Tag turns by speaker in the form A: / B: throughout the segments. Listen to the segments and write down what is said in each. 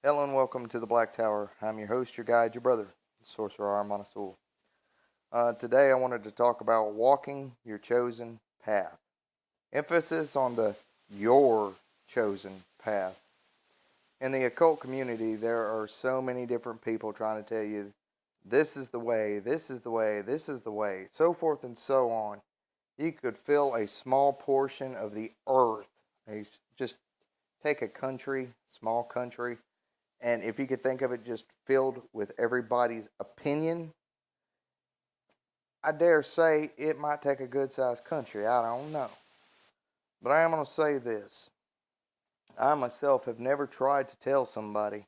A: Hello and welcome to the Black Tower. I'm your host, your guide, your brother, Sorcerer Armanasul. Today I wanted to talk about walking your chosen path. Emphasis on the your chosen path. In the occult community, there are so many different people trying to tell you this is the way, this is the way, this is the way, so forth and so on. You could fill a small portion of the earth. Just take a country, small country, and if you could think of it just filled with everybody's opinion, I dare say it might take a good sized country. I don't know. But I am going to say this. I myself have never tried to tell somebody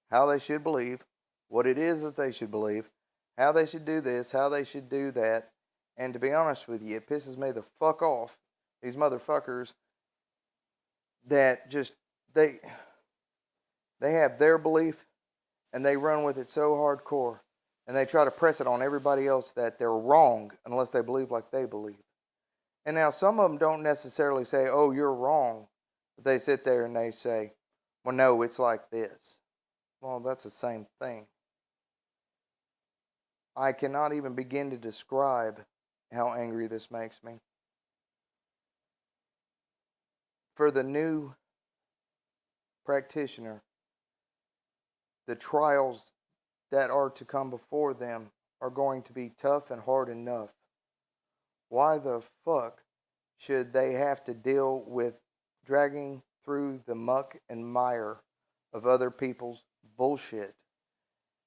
A: how they should believe, what it is that they should believe, how they should do this, how they should do that. And to be honest with you, it pisses me the fuck off. These motherfuckers that just, they, they have their belief and they run with it so hardcore and they try to press it on everybody else that they're wrong unless they believe like they believe. And now some of them don't necessarily say, "Oh, you're wrong," but they sit there and they say, "Well, no, it's like this." Well, that's the same thing. I cannot even begin to describe how angry this makes me. For the new practitioner, the trials that are to come before them are going to be tough and hard enough. Why the fuck should they have to deal with dragging through the muck and mire of other people's bullshit?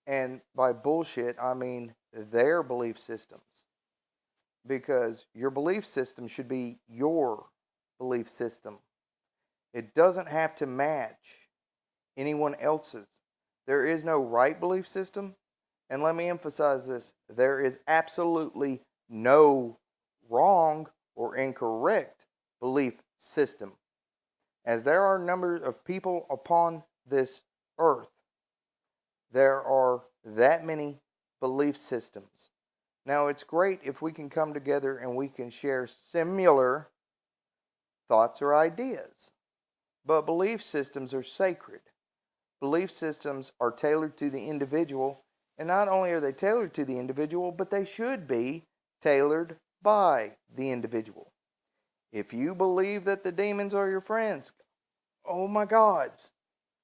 A: And by bullshit, I mean their belief systems. Because your belief system should be your belief system. It doesn't have to match anyone else's. There is no right belief system. And let me emphasize this, there is absolutely no wrong or incorrect belief system. As there are numbers of people upon this earth, there are that many belief systems. Now, it's great if we can come together and we can share similar thoughts or ideas. But belief systems are sacred. Belief systems are tailored to the individual, and not only are they tailored to the individual, but they should be tailored by the individual. If you believe that the demons are your friends, oh my gods,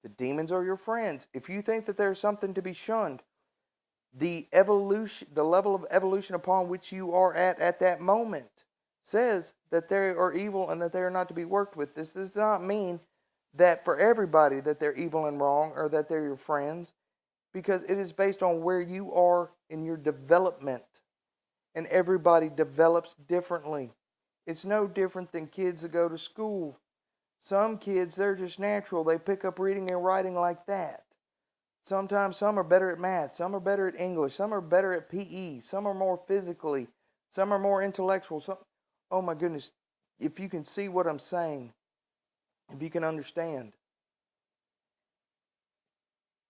A: the demons are your friends. If you think that there's something to be shunned, the level of evolution upon which you are at that moment says that they are evil and that they are not to be worked with. This does not mean that for everybody that they're evil and wrong or that they're your friends, because it is based on where you are in your development, and everybody develops differently. It's no different than kids that go to school. Some kids, they're just natural. They pick up reading and writing like that. Sometimes some are better at math, some are better at English, some are better at PE, some are more physically, some are more intellectual. Oh my goodness, if you can see what I'm saying, if you can understand,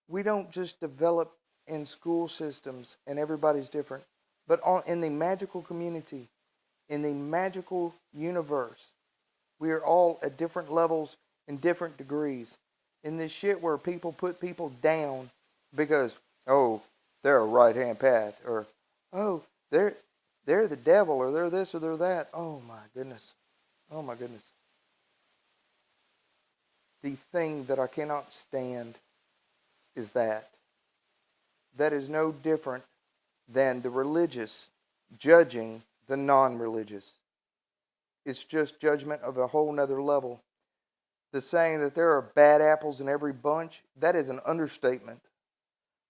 A: we don't just develop in school systems and everybody's different, but in the magical community, in the magical universe, we are all at different levels and different degrees. In this shit where people put people down because, oh, they're a right hand path, or oh, they're the devil, or they're this or they're that. Oh my goodness. Oh my goodness. The thing that I cannot stand is that. That is no different than the religious judging the non religious. It's just judgment of a whole nother level. The saying that there are bad apples in every bunch, that is an understatement.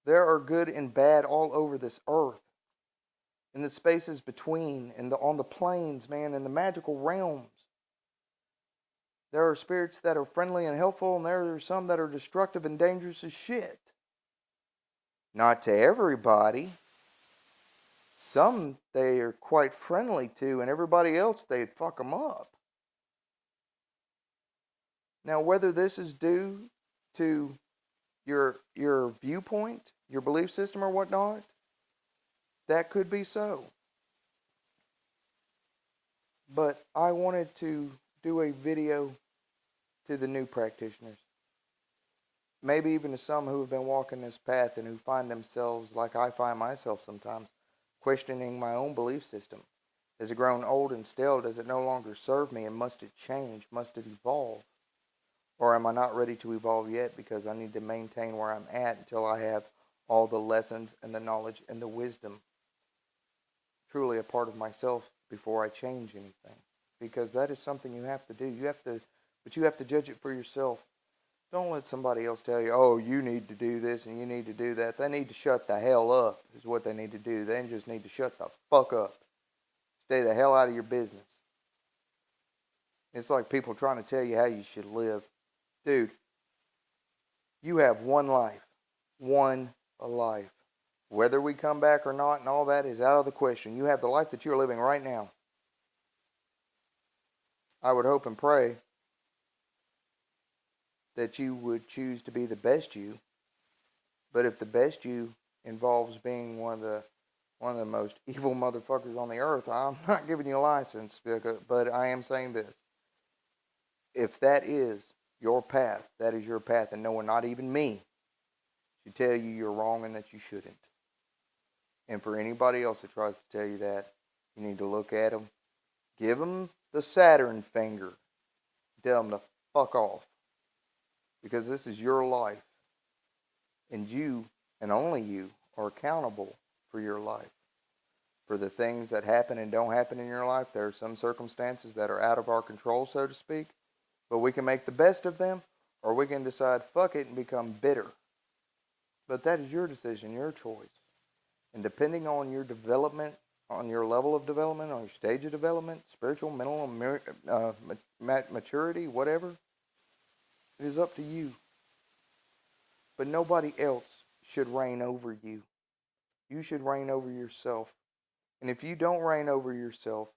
A: There are good and bad all over this earth, in the spaces between, and on the planes, man, in the magical realms. There are spirits that are friendly and helpful, and there are some that are destructive and dangerous as shit. Not to everybody. Some they are quite friendly to, and everybody else they'd fuck them up. Now, whether this is due to your viewpoint, your belief system, or whatnot, that could be so. But I wanted to do a video to the new practitioners. maybe even to some who have been walking this path and who find themselves, like I find myself sometimes, questioning my own belief system. Has it grown old and stale? Does it no longer serve me? And must it change? Must it evolve? Or am I not ready to evolve yet because I need to maintain where I'm at until I have all the lessons and the knowledge and the wisdom truly a part of myself before I change anything? Because that is something you have to do. But you have to judge it for yourself. Don't let somebody else tell you, oh, you need to do this and you need to do that. They need to shut the hell up is what they need to do. They just need to shut the fuck up. Stay the hell out of your business. It's like people trying to tell you how you should live. Dude, you have one life. One life. Whether we come back or not and all that is out of the question. You have the life that you're living right now. I would hope and pray that you would choose to be the best you. But if the best you involves being one of the most evil motherfuckers on the earth, I'm not giving you a license, but I am saying this. If that is your path, that is your path, and no one, not even me, should tell you you're wrong and that you shouldn't. And for anybody else that tries to tell you that, you need to look at them, give them the Saturn finger, tell them to fuck off. Because this is your life. And you, and only you, are accountable for your life. For the things that happen and don't happen in your life, there are some circumstances that are out of our control, so to speak. But we can make the best of them, or we can decide, fuck it, and become bitter. But that is your decision, your choice. And depending on your development, on your level of development, on your stage of development, spiritual, mental, maturity, whatever, it is up to you. But nobody else should reign over you. You should reign over yourself. And if you don't reign over yourself,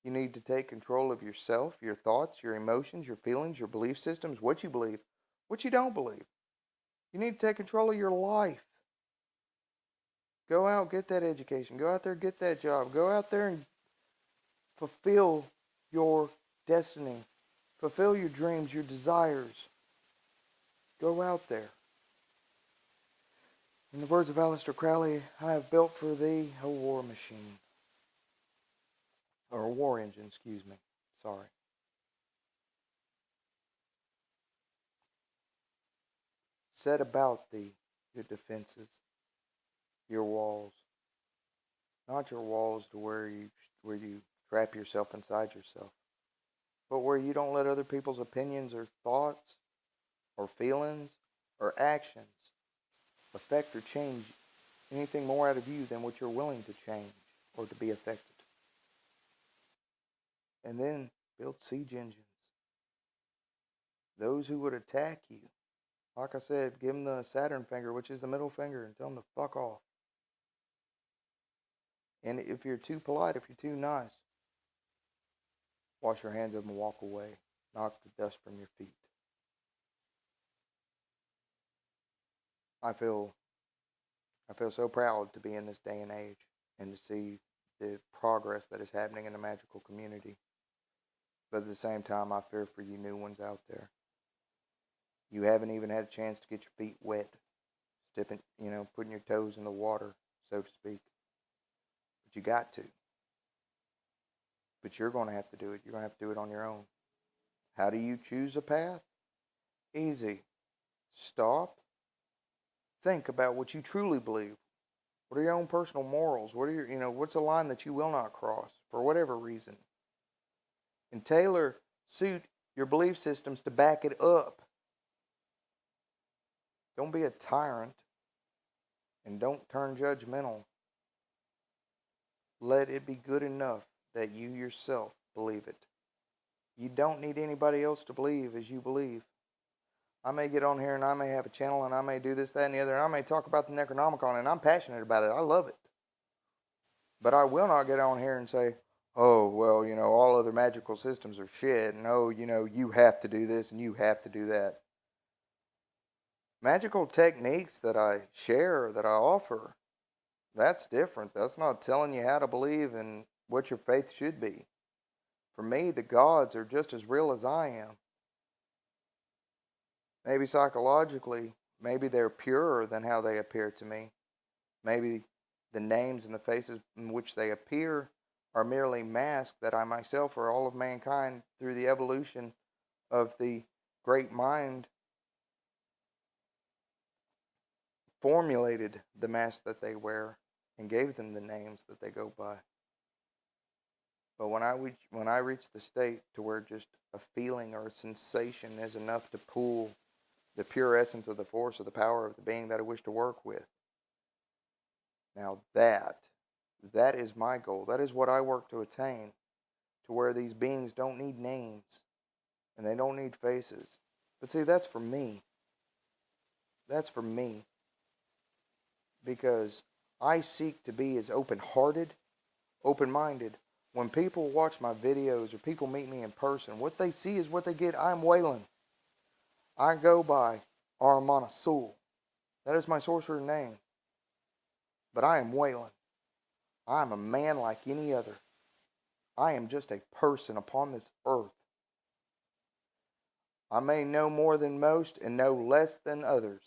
A: you need to take control of yourself, your thoughts, your emotions, your feelings, your belief systems, what you believe, what you don't believe. You need to take control of your life. Go out, get that education. Go out there, get that job. Go out there and fulfill your destiny. Fulfill your dreams, your desires. Go out there. In the words of Aleister Crowley, I have built for thee a war machine. Or a war engine, excuse me. Sorry. Set about thee your defenses, your walls. Not your walls to where you trap yourself inside yourself, but where you don't let other people's opinions or thoughts or feelings or actions affect or change anything more out of you than what you're willing to change or to be affected. And then build siege engines. Those who would attack you, like I said, give them the Saturn finger, which is the middle finger, and tell them to fuck off. And if you're too polite, if you're too nice, wash your hands of them and walk away. Knock the dust from your feet. I feel so proud to be in this day and age and to see the progress that is happening in the magical community. But at the same time, I fear for you new ones out there. You haven't even had a chance to get your feet wet, putting your toes in the water, so to speak. But you got to. But you're going to have to do it. You're going to have to do it on your own. How do you choose a path? Easy. Stop. Think about what you truly believe. What are your own personal morals? What's a line that you will not cross for whatever reason? And suit your belief systems to back it up. Don't be a tyrant and don't turn judgmental. Let it be good enough that you yourself believe it. You don't need anybody else to believe as you believe. I may get on here and I may have a channel and I may do this, that, and the other, and I may talk about the Necronomicon, and I'm passionate about it. I love it. But I will not get on here and say, oh, well, all other magical systems are shit, and oh, you have to do this and you have to do that. Magical techniques that I share, that I offer, that's different. That's not telling you how to believe and what your faith should be. For me, the gods are just as real as I am. Maybe psychologically, Maybe they're purer than how they appear to me. Maybe the names and the faces in which they appear are merely masks that I myself or all of mankind through the evolution of the great mind formulated the mask that they wear and gave them the names that they go by. But when I reach the state to where just a feeling or a sensation is enough to pull the pure essence of the force or the power of the being that I wish to work with, now that is my goal. That is what I work to attain, to where these beings don't need names and they don't need faces. But see, that's for me. That's for me. Because I seek to be as open-hearted, open-minded. When people watch my videos or people meet me in person, what they see is what they get. I'm Waylon. I go by Aramana Sul. That is my sorcerer name. But I am Waylon. I am a man like any other. I am just a person upon this earth. I may know more than most and know less than others.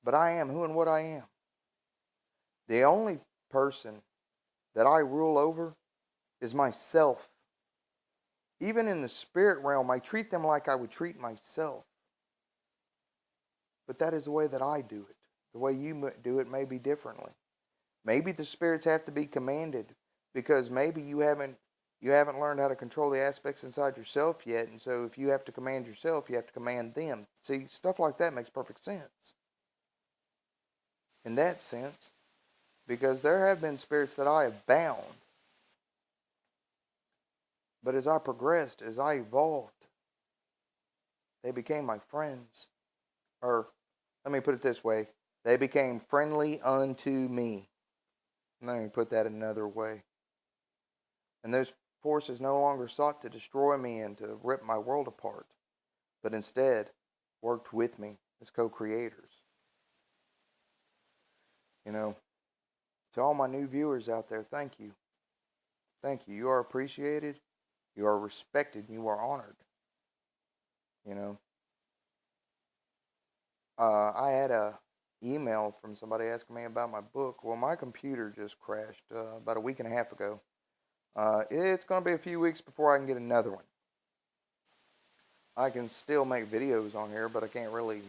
A: But I am who and what I am. The only person that I rule over is myself. Even in the spirit realm, I treat them like I would treat myself. But that is the way that I do it. The way you do it may be differently. Maybe the spirits have to be commanded because maybe you haven't learned how to control the aspects inside yourself yet, and so if you have to command yourself, you have to command them. See, stuff like that makes perfect sense. In that sense, because there have been spirits that I have bound, but as I progressed, as I evolved, they became my friends. Or, let me put it this way, they became friendly unto me. Let me put that another way. And those forces no longer sought to destroy me and to rip my world apart, but instead worked with me as co-creators. You know, to all my new viewers out there, thank you. Thank you. You are appreciated, you are respected, and you are honored. You know, I had a email from somebody asking me about my book. Well, my computer just crashed about a week and a half ago. It's going to be a few weeks before I can get another one. I can still make videos on here, but I can't really,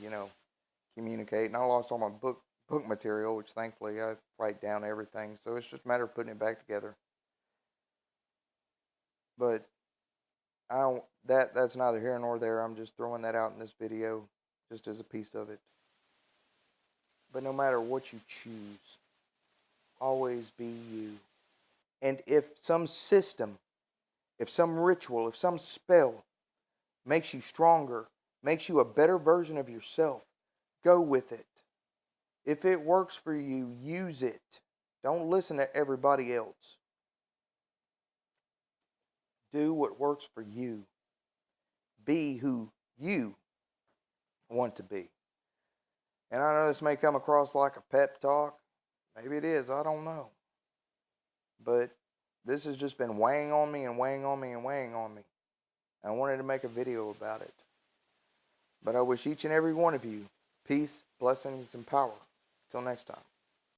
A: communicate. And I lost all my book material, which thankfully I write down everything. So it's just a matter of putting it back together. But that's neither here nor there. I'm just throwing that out in this video just as a piece of it. But no matter what you choose, always be you. And if some system, if some ritual, if some spell makes you stronger, makes you a better version of yourself, go with it. If it works for you, use it. Don't listen to everybody else. Do what works for you. Be who you want to be. And I know this may come across like a pep talk. Maybe it is. I don't know. But this has just been weighing on me and weighing on me and weighing on me. I wanted to make a video about it. But I wish each and every one of you peace, blessings, and power. Till next time.